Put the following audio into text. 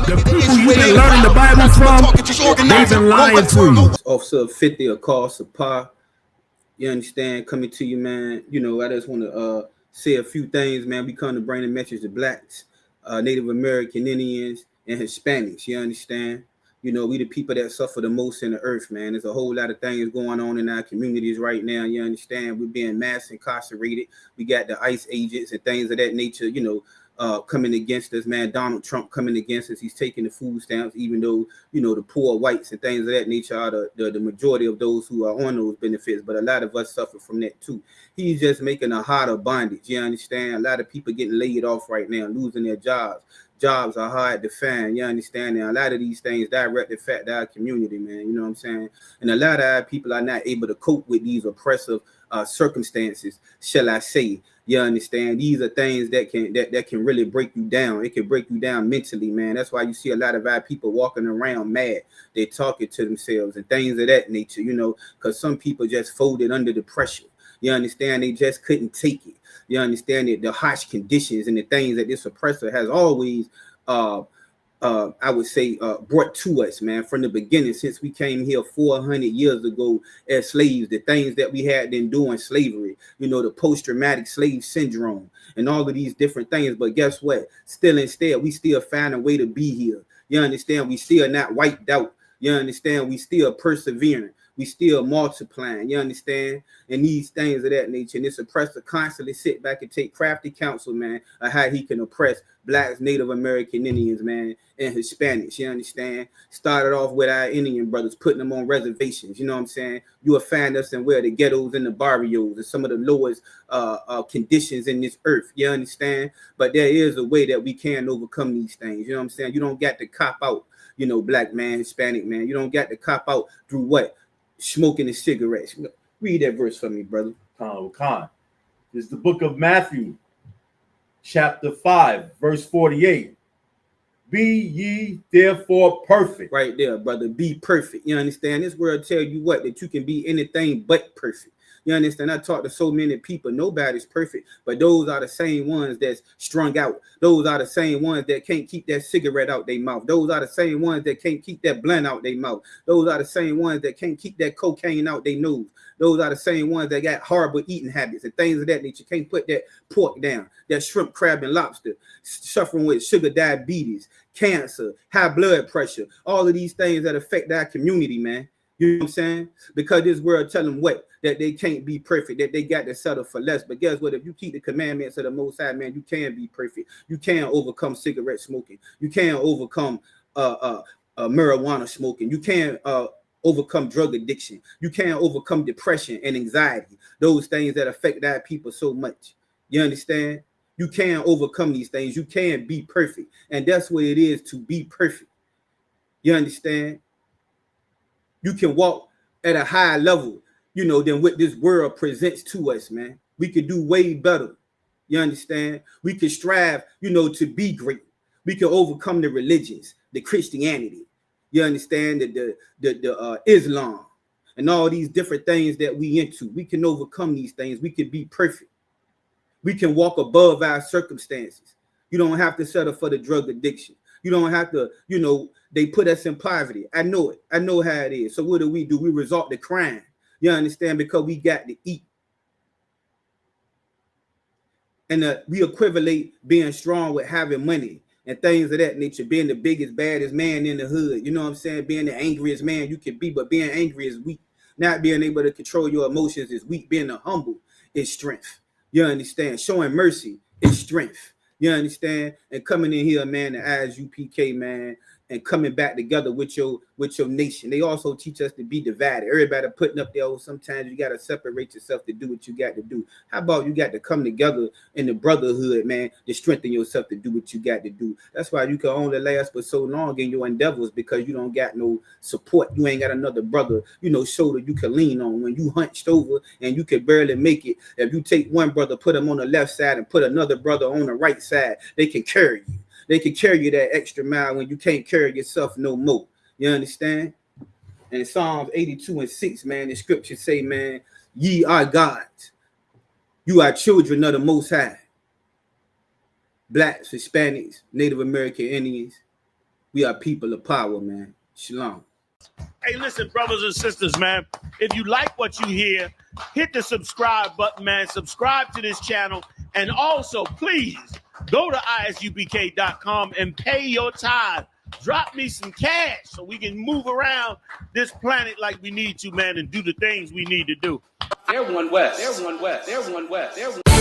The people you've been learning the Bible from, they've been lying to you. Officer 50 or call Sapar, you understand, coming to you, man. You know, I just want to say a few things, man. We come to bring the message to blacks, Native American Indians, and Hispanics, you understand? You know, we the people that suffer the most in the earth, man. There's a whole lot of things going on in our communities right now, you understand? We're being mass incarcerated. We got the ICE agents and things of that nature, you know, coming against us, man. Donald Trump coming against us. He's taking the food stamps, even though, you know, the poor whites and things of that nature are the majority of those who are on those benefits. But a lot of us suffer from that too. He's just making a harder bondage. You understand? A lot of people getting laid off right now, losing their jobs. Jobs are hard to find. You understand? And a lot of these things directly affect our community, man. You know what I'm saying? And a lot of our people are not able to cope with these oppressive circumstances, shall I say. You understand? These are things that can really break you down. It can break you down mentally, man. That's why you see a lot of our people walking around mad. They're talking to themselves and things of that nature, you know, because some people just folded under the pressure. You understand? They just couldn't take it. You understand it? The harsh conditions and the things that this oppressor has always, I would say, brought to us, man, from the beginning, since we came here 400 years ago as slaves, the things that we had been doing slavery, you know, the post-traumatic slave syndrome and all of these different things. But guess what? Still, instead, we still find a way to be here. You understand? We still not wiped out. You understand? We still persevering. We still multiplying, you understand? And these things of that nature. And this oppressor constantly sit back and take crafty counsel, man, of how he can oppress blacks, Native American Indians, man, and Hispanics, you understand? Started off with our Indian brothers, putting them on reservations, you know what I'm saying? You will find us in where the ghettos and the barrios and some of the lowest conditions in this earth, you understand? But there is a way that we can overcome these things, you know what I'm saying? You don't got to cop out, you know, black man, Hispanic man. You don't got to cop out through what? Smoking the cigarettes. Read that verse for me, brother. Khan. This is the book of Matthew, chapter 5, verse 48. Be ye therefore perfect. Right there, brother. Be perfect. You understand? This word tell you what? That you can be anything but perfect. You understand? I talk to so many people. Nobody's perfect, but those are the same ones that's strung out. Those are the same ones that can't keep that cigarette out their mouth. Those are the same ones that can't keep that blunt out their mouth. Those are the same ones that can't keep that cocaine out their nose. Those are the same ones that got horrible eating habits and things of that nature. Can't put that pork down, that shrimp, crab, and lobster, suffering with sugar diabetes, cancer, high blood pressure, all of these things that affect our community, man. You know what I'm saying? Because this world tell them what? That they can't be perfect, that they got to settle for less. But guess what? If you keep the commandments of the Most High, man, you can be perfect. You can overcome cigarette smoking. You can overcome marijuana smoking. You can overcome drug addiction. You can overcome depression and anxiety. Those things that affect our people so much. You understand? You can overcome these things. You can be perfect. And that's what it is to be perfect. You understand? You can walk at a higher level, you know, than what this world presents to us, man. We could do way better. You understand? We could strive, you know, to be great. We can overcome the religions, the Christianity. You understand? The Islam and all these different things that we into. We can overcome these things. We can be perfect. We can walk above our circumstances. You don't have to settle for the drug addiction. You don't have to, you know, they put us in poverty. I know it. I know how it is. So what do? We resort to crime. You understand? Because we got to eat. And we equivalent being strong with having money and things of that nature, being the biggest, baddest man in the hood. You know what I'm saying? Being the angriest man you can be, but being angry is weak. Not being able to control your emotions is weak. Being humble is strength. You understand? Showing mercy is strength. You understand? And coming in here, man, the ISUPK, man, and coming back together with your nation. They also teach us to be divided. Everybody putting up there, sometimes you got to separate yourself to do what you got to do. How about you got to come together in the brotherhood, man, to strengthen yourself to do what you got to do? That's why you can only last for so long in your endeavors, because you don't got no support. You ain't got another brother, you know, shoulder you can lean on when you hunched over and you can barely make it. If you take one brother, put him on the left side and put another brother on the right side, they can carry you. They can carry you that extra mile when you can't carry yourself no more. You understand? And Psalms 82:6, man, the scriptures say, man, ye are gods. You are children of the Most High. Blacks, Hispanics, Native American Indians, We are people of power, man. Shalom. Hey, listen, brothers and sisters, man. If you like what you hear, hit the subscribe button, man. Subscribe to this channel. And also, please go to ISUPK.com and pay your tithe. Drop me some cash so we can move around this planet like we need to, man, and do the things we need to do. They're one West. They're one West. They're one West. They're one